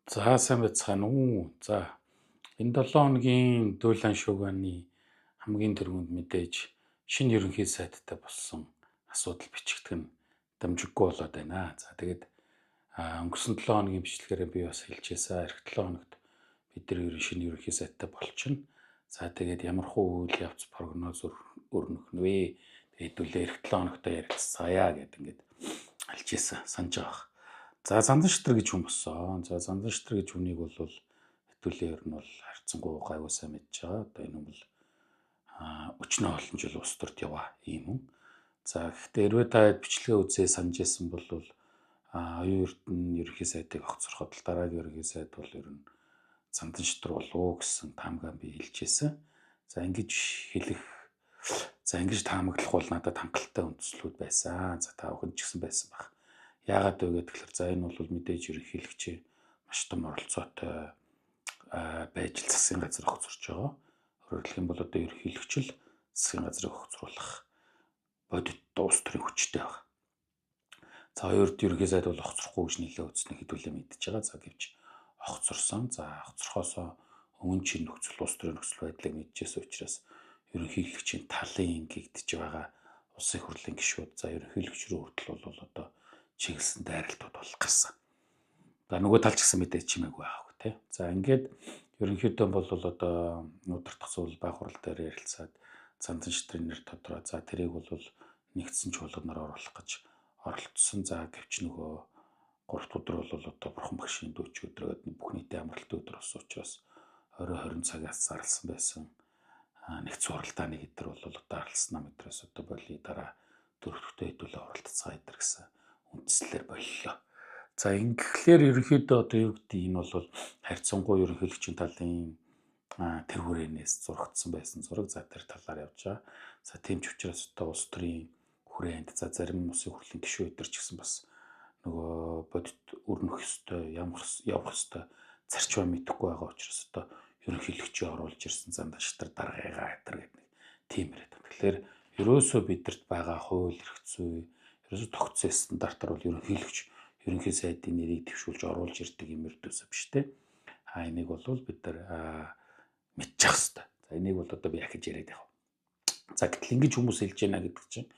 За сайн байцгаана уу. За энэ 7 хоногийн дүүлэн шууганы хамгийн түрүүнд мэдээж шинэ ерөнхий сайттай болсон асуудал бичигдэх нь дамжиггүй болоод байна. За тэгээд өнгөрсөн 7 хоногийн бичлэгээрээ би бас хэлжээсаа эх 7 хоногт бид нар шинэ ерөнхий сайттай болчихно. За тэгээд ямар хуу үйл явц прогноз өрнөх нь вэ? Тэгээд хэдүүлээ эх 7 хоногт ярилцгаая гэдэг ингээд хэлжээсэн санаж байгаа. За зандан шитэр гэж хүн болсон. За зандан шитэр гэж хүнийг бол хэдүүлээ ер нь бол харьцангуй гайгүй сайн мэдж байгаа. Одоо энэ хүн бол өчнөө олон жил улс төрд яваа ийм хүн. За гэхдээ хэрвээ та бичлэгээ үзээ санаж байсан бол оюун эрдэнэ ерөнхий сайтыг огцорхоод дараагийн ерөнхий сайд бол ер нь зандан шитэр болов гэсэн таамагаа би хэлжээсэн. За ингэж хэлэх ингэж таамаглах бол надад хангалттай үндслүүд байсан. За та бүхэн ч гэсэн байсан баг. Яагаад вэ гэхээр за энэ бол мэдээж ерөнхийлөгчийн маш том оролцоотой байж засгийн газар огцорч байгаа. Өөрөөр хэлэх юм бол одоо ерөнхийлөгч л засгийн газрыг огцруулах бодит улс төрийн хүчтэй байна. За хоёрд ерөнхий сайд бол огцрохгүй гэж нэлээд үзснэ хэдүүлээ мэдж байгаа. За гэвч огцорсон. За огцорхоосоо өмнө чинь нөхцөл улс төрийн нөхцөл байдлыг мэдчихсэн учраас ерөнхийлөгчийн талын гэгдэж байгаа улсын хурлын гишүүд за ерөнхийлөгч рүү хүртэл бол одоо чиглэсэн дайралтууд бол гарсан. За нөгөө тал ч гэсэн мэдээж чимээгүй байхгүй тий. За ингээд ерөнхийдөө бол одоо удирдах зүйл байх хурал дээр ярилцаад зандан шитрийн нэр тодорхой. За тэрийг бол нэгдсэн чуулганаар оруулах гэж оролцсон. За гэвч нөгөө 3 өдөр бол одоо бурхан багшийн дүүч өдрөөд бүх нийтийн амралтын өдөр болсон учраас орой 20 цагаас зарласан байсан. Нэгдсэн хуралдааны хэдэр бол одоо арлснаа мэдрээс одоо боли дараа 4 дахь хэдүүлээ оролцоцгаа хэдэр гэсэн үндслэлээр боллоо. За ингэхлээр ерөнхийдөө одоо юу гэдэг энэ бол харьцангуй ерөнхийлөгчийн талын тэр хүрээнээс зурагдсан байсан зураг за тэр талаар явж байгаа. За тийм ч учраас одоо улс төрийн хүрээнд за зарим улсын хурлын гишүүд өдр ч гэсэн бас нөгөө бодит өрнөх ёстой явах ёстой зарчмаа мэдэхгүй байгаа учраас одоо ерөнхийлөгчийн оруулж ирсэн зандан шитэр даргаагаа хэтэр гэдэг тийм яриад. Тэгэхээр ерөөсөө бидэрт байгаа хууль эрх зүй ерөөсөө тогтсон стандартаар бол ерөнхийлөгч ерөнхий сайдын нэрийг төвшүүлж оруулж ирдэг юм ердөөсөө биш те. Энийг бол бид нар мэдчих хэвээр. За энийг бол одоо би ахиж яриад яваа. За гэтэл ингэж хүмүүс хэлж байна гэдэг чинь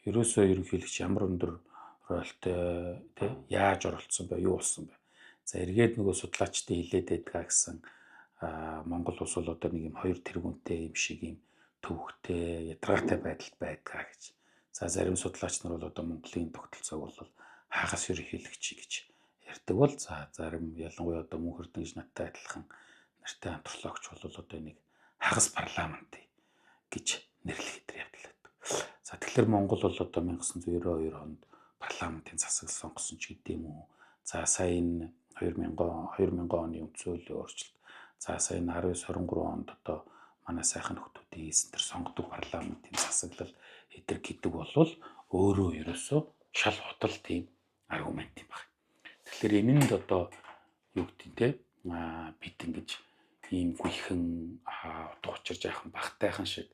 ерөөсөө ерөнхийлөгч ямар өндөр ролтой те яаж оролцсон бэ, юу болсон бэ? За эргээд нөгөө судлаачдын хэлээд байдгаа гэсэн Монгол улс бол одоо нэг юм 2 тэргуунтэй юм шиг юм төвөгтэй, ядаргаатай байдалд байдгаа гэж. За зарим судлаач нар бол одоо Монголын тогтолцоог бол хагас ерөнхийлөгч гэж ярьдаг бол за зарим ялангуяа одоо мөнх эрдэнэ гэж надтай адилхан нартай антропологч бол одоо энийг хагас парламент гэж нэрлэх хэдэр явдлаа. За тэгэхээр Монгол бол одоо 1992 онд парламентын засаг сонгосон ч гэдэм үү. За сая энэ 2000 оны үндсөөллийн өөрчлөлт. За сая 1923 онд одоо манай сайхан нөхдүүдийн хийсэн тэр сонгодог парламентын засаглал эдэр гэдэг бол өөрөө ерөөсөө шал худал тийм аргумент юм байна. Тэгэхээр энэнд одоо юу гэдэг те бид ингэж ийм гүйхэн утга учир жаахан багтайхан шиг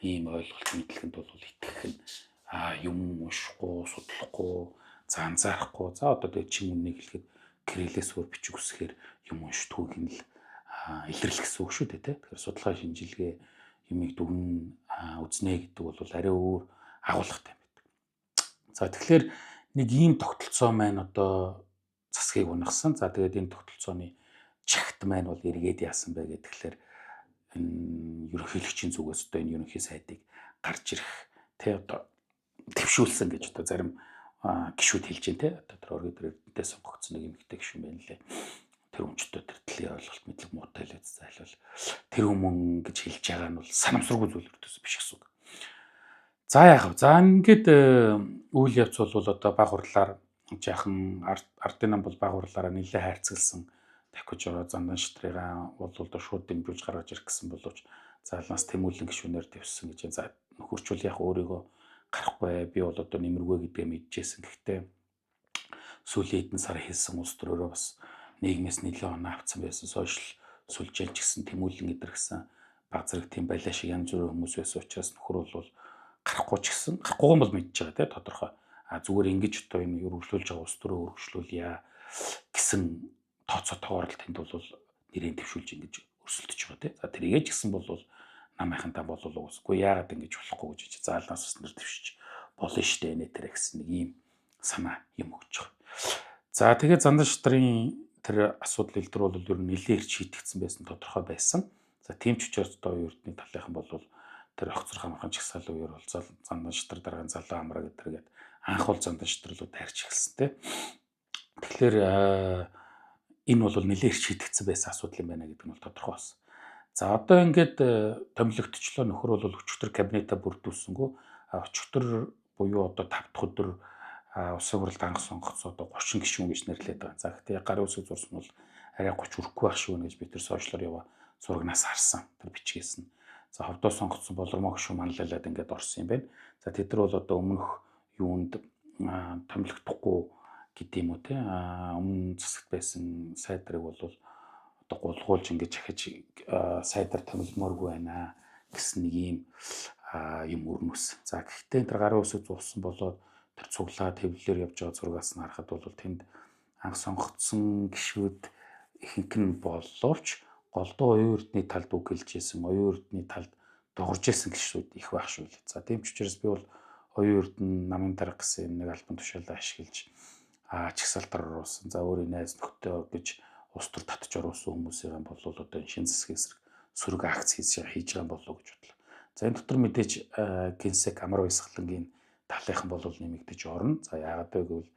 ийм ойлголт мэдлэгэнд бол итгэх нь юм уншихгүй, судлахгүй, за анзаарахгүй. За одоо тэгээд чим үннийг хэлэхэд Кириллээс өөр бичих үсгээр юм уншдгүйг нь л илэрлэх гэсэн үг шүү дээ тий. Тэгэхээр судалгаа шинжилгээ юмыг дүгнэн үзнэ гэдэг бол арай өөр агуулгатай байдаг. За тэгэхээр нэг ийм тогтолцоо маань одоо засгийг унагсан. За тэгээд энэ тогтолцооны чагт маань бол эргээд яасан бэ гэхээр энэ ерөнхийлөгчийн зүгээс одоо энэ ерөнхий сайдыг гарч ирэх тий одоо төвшүүлсэн гэж одоо зарим гишүүд хэлж байна тий. Одоо тэр оргид эрдэнэтэй сонгогдсон нэг эмэгтэй гишүүн байна лээ. Тэр өмчтөө тэр төлөв ойлголт мэдлэг муутай л үз зайлвал тэр хүмүүс гэж хэлж байгаа нь бол санамсаргүй зүйл өртөөс биш гэсэн үг. За яах вэ? За ингээд үйл явц бол одоо баг хурлаар жаахан ардын нам бол баг хурлаараа нэлээд хайрцагласан дахиж ороо зандан шитрийгаа бол одоо шууд дэмжүүлж гаргаж ирэх гэсэн боловч заалнаас тэмүүлэн гишүүнээр дэвссэн гэж за нөхөрчүүл яг өөрийгөө гарахгүй би бол одоо нэмэргүй гэдгээ мэдчихсэн. Гэхдээ сүүлийн хэдэн сар хийсэн улс төрөөрөө бас нийгмээс нэлээд оноо авцсан байсан. Сошиал сүлжээлч гэсэн тэмүүлэн идэрхсэн баг зэрэг тийм балиа шиг янз бүрийн хүмүүс байсан учраас нөхөр бол гарахгүй ч гэсэн гарахгүй юм бол мэдж байгаа те тодорхой. Зүгээр ингэж одоо энэ өргөжлүүлж байгаа улс төрөө өргөжлүүлье гэсэн тооцоотойгоор л тэнд бол нэрээ төвшүүлж ингэж өрсөлдөж байгаа тийм. За тэрийгээ ч гэсэн бол намынхантаа болов уусгүй яагаад ингэж болохгүй гэж заалнаас уснаар төвшиж болно штэ нэ тэр гэсэн нэг ийм санаа юм өгч байгаа. За тэгээд зандан шатрын тэр асуудал илдэр бол ер нь нэлээд шийтгдсэн байсан тодорхой байсан. За тийм ч учраас одоо оюун эрдний талынхан бол тэр огцрох амархан чагсаал үеэр бол зандан шатар дараагийн залуу амраа гэдэргээд анх бол зандан шатрлууд тарьж эхэлсэн те. Тэгэхээр энэ бол нэлээд шийтгдсэн байсан асуудал юм байна гэдэг нь бол тодорхой болсон. За одоо ингээд томилогдчихлоо нөхөр бол өчигдөр кабинетаа бүрдүүлсэнгүү өчигдөр буюу одоо 5 дахь өдөр улсын хурлд анх сонгогдсон одоо 30 гишүүн гэж нэрлэдэг байгаа. За гэхдээ гарын үсэг зурсан бол арай 30 хүрэхгүй байх шүү гэж би тэр сошиалор яваа зурагнаас харсан тэр бичгээс нь. За ховдоо сонгогдсон болормоо гишүүн манлайлаад ингээд орсон юм байна. За тэд нар бол одоо өмнөх юунд томилогдохгүй гэдэг юм уу те өмнө засагт байсан сайдрыг бол одоо гулгуулж ингэж ахиж сайдар томилмооргүй байна гэсэн нэг юм өрнөс. За гэхдээ тэр гарын үсэг зурсан болоод тэр цуглаа төвлөлөөр явж байгаа зургаас нь харахад бол тэнд анх сонгогдсон гишүүд ихэнх нь боловч голдуу оюун эрдний талд үг хэлж исэн, оюун эрдний талд дуурж исэн гишүүд их байх шүү. За тийм ч учраас би бол оюун эрдэн намын дарга гэсэн нэг албан тушаалаа ашиглаж чагсаалтар оруулсан. За өөрийн найз нөхдөд гэж улс төр татж оруулсан хүмүүсийн бол одоо шин засгийн эсрэг сөрөг акц хийж байгаа болов гэж бодлоо. За энэ дотор мэдээж генсек амар баясгалангийн талынхан бол нэмэгдэж орно. За яагаад вэ гэвэл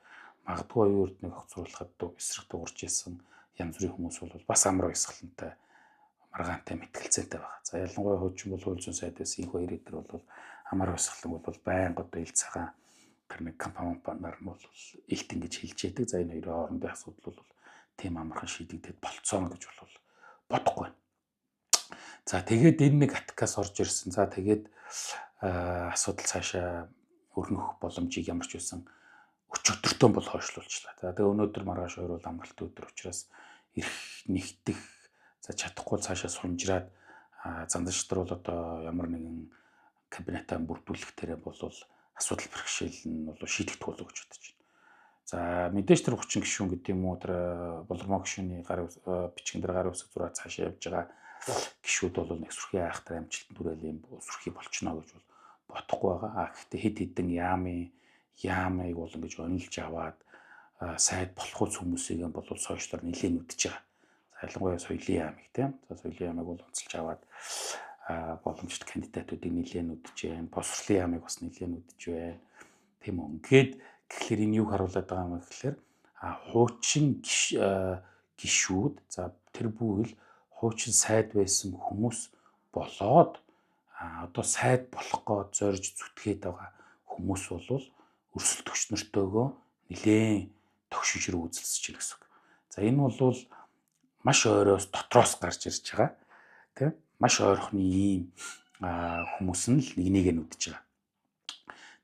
магадгүй оюун эрднийг огцруулахад эсрэг дуурж исэн янз бүрийн хүмүүс бол бас амар баясгалантай маргаантай мэтгэлцээтэй байгаа. За ялангуяа хуучин бол хууль зүйн сайд байсан их хоёр эдэр бол амар баясгалан бол байнга одоо ил цагаан тэр нэг компаниар нь бол илт ингэж хэлж яадаг. За энэ хоёрын хоорондын асуудал бол тийм амархан шийдэгдээд болцоо гэж бол бодохгүй байна. За тэгээд энэ нэг атакаас орж ирсэн. За тэгээд асуудал цаашаа өрнөх боломжийг ямар ч байсан өчигдөртөө бол хойшлуулчлаа. За тэгээ өнөөдөр маргааш хоёр бол амралтын өдөр учраас ирэх нэгдэх за чадахгүй цаашаа сунжраад зандан шатар бол одоо ямар нэгэн кабинетаа бүрдүүлэх тэрэ бол асуудал бэрхшээл нь бол шийдэгдэх болов гэж бодож байна. За мэдээж тэр 30 гишүүн гэдэг юм уу тэр болормоо гишүүний бичгэн дээр гарын үсэг зураг цаашаа явж байгаа гишүүд бол нэг сүрхий айхтар амжилтанд хүрээлэн сүрхий болчихно гэж бол бодохгүй байгаа. Гэхдээ хэд хэдэн яамыг бол ингэж онилж аваад сайд болохуц хүмүүсийг бол сошиалор нэлээд нүдэж байгаа. За ялангуяа соёлын яамыг тийм. За соёлын яамыг бол онцолж аваад боломжит кандидатуудыг нэлээд нүдэж байна. Босрлын яамыг бас нэлээд нүдэж байна. Тийм үү. Ингээд тэгэхээр энэ юу харуулдаг байгаа юм гэхээр хуучин гишүүд за тэр бүхэл хуучин сайд байсан хүмүүс болоод одоо сайд болох гээд зорж зүтгээд байгаа хүмүүс бол өрсөлдөгч нартойгоо нэлээд тогшиншрэг үзэлцэж байна гэсэн үг. За энэ бол маш ойроос дотроос гарч ирж байгаа. Тийм маш ойрхны ийм хүмүүс нь л нэг нэгэ нүдэж байгаа.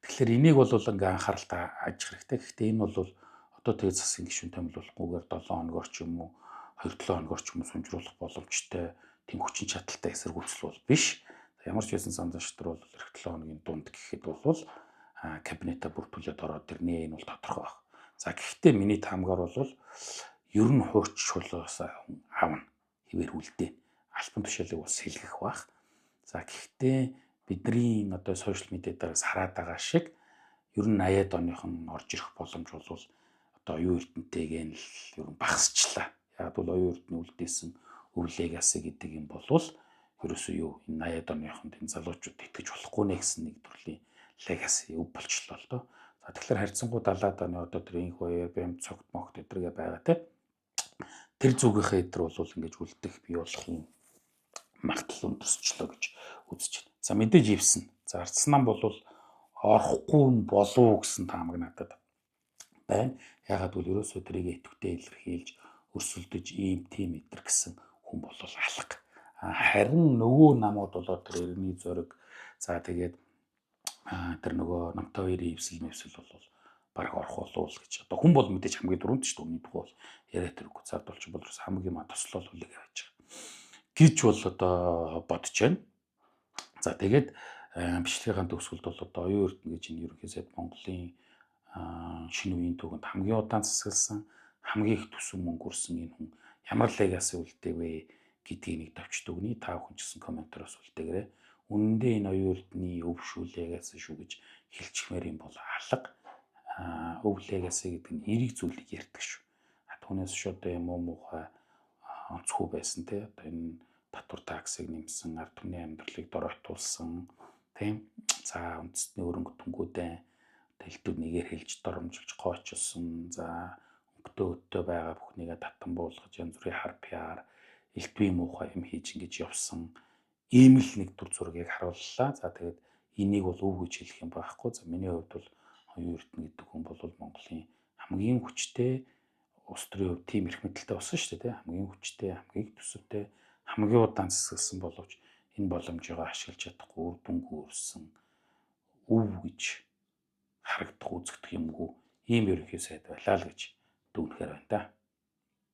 Тэгэхээр энийг бол ингээ анхааралтай ажих хэрэгтэй. Гэхдээ энэ бол одоо тэгээд засгийн гишүүн томилуулахгүйгээр 7 хоногор ч юм уу 2-7 хоногор ч юм уу сунжруулах боломжтой тийм хүчин чадалтай эсэргүүцэл бол биш. Ямар ч байсан зандан шатар бол эх 7 хоногийн дунд гэхэд бол кабинетаа бүрдүүлээд ороод ирнэ. Энэ бол тодорхой байна. За гэхдээ миний таамгаар бол ер нь хуурч шулуус аавна хэвээр үлдээ. Албан тушаалыг бас сэлгэх бах. За гэхдээ бидний одоо сошиал медиа дээрээс хараад байгаа шиг ер нь 80-аад оныхон орж ирэх боломж бол одоо оюун эрдэнтэйгээ л ер нь багасчлаа. Яг бол оюун эрдэнэ үлдээсэн өв легаси гэдэг юм бол ерөөсөө юу энэ 80-аад оныхонд энэ залуучууд итгэж болохгүй нэ гэсэн нэг төрлийн легаси өв болчлоо л доо. За тэгэхээр харьцангуй 70-аад оны одоо тэр инх хоёр бэм цогт могт эдрэгээ байгаа те. Тэр зүгийнхээ эдэр бол ингэж үлдэх бий болох юм магадлал өндөрсчлөө гэж үзэж байна. За мэдээж ивсэн. За арцсан бол орохгүй болов гэсэн таамаг надад байна. Ягаад гэвэл ерөөсөө тэрийг идэвхтэй илэрхийлж өрсөлдөж ийм тийм эдэр гэсэн хүн бол алга. Харин нөгөө намууд болоод тэр эргний зориг за тэгээд тэр нөгөө намтай хоёрын ивсэл бол бараг орох болов гэж. Одоо хүн бол мэдээж хамгийн дөрөнд ч түүний тухай бол яриа тэргүй цаад болч бол хамгийн маа тослол үлэг явж байгаа. Гэж бол одоо бодож байна. За тэгээд бичлэгийн төгсгөлд бол одоо оюун эрдэнэ гэж энэ ерөнхий сайд Монголын шинэ үеийн түүхэнд хамгийн удаан засагласан хамгийн их төсөв мөнгө өрсөн энэ хүн ямар легаси үлдээх вэ гэдгийг нэг товч дүгний та бүхэн ч гэсэн комментароос үлдээгээрэй. Үнэндээ энэ оюутны өв шүү легаси шүү гэж хэлчихмээр юм бол алга өв легаси гэдэг нь эерэг зүйлийг ярьдаг шүү. Түүнээс ч одоо юм уу муухай онцгүй байсан те одоо энэ татвар таксыг нэмсэн, ард түмний амьдралыг доройтуулсан тийм. За үндэстний өрөнгө түнгүүдээ хэлтүүд нэгээр хэлж доромжилж гоочилсон. За өнгөтэй өттэй байгаа бүхнийгээ татан буулгаж янз бүрийн хар пиар, элтвийн муухай юм хийж ингэж явсан. Ийм л нэг төр зургийг харууллаа. За тэгээд энийг бол өв гэж хэлэх юм байхгүй. За миний хувьд бол оюун эрдэнэ гэдэг хүн бол Монголын хамгийн хүчтэй улс төрийн хувьд тийм эрх мэдэлтэй болсон шүү дээ. Хамгийн хүчтэй, хамгийн их төсөвтэй, хамгийн удаан засагласан боловч энэ боломжийг ашиглаж чадахгүй үр дүнгүй өрсөн өв гэж харагдах үзэгдэх юмгүй ийм ерөнхий сайд байлаа л гэж дүгнэхээр байна да.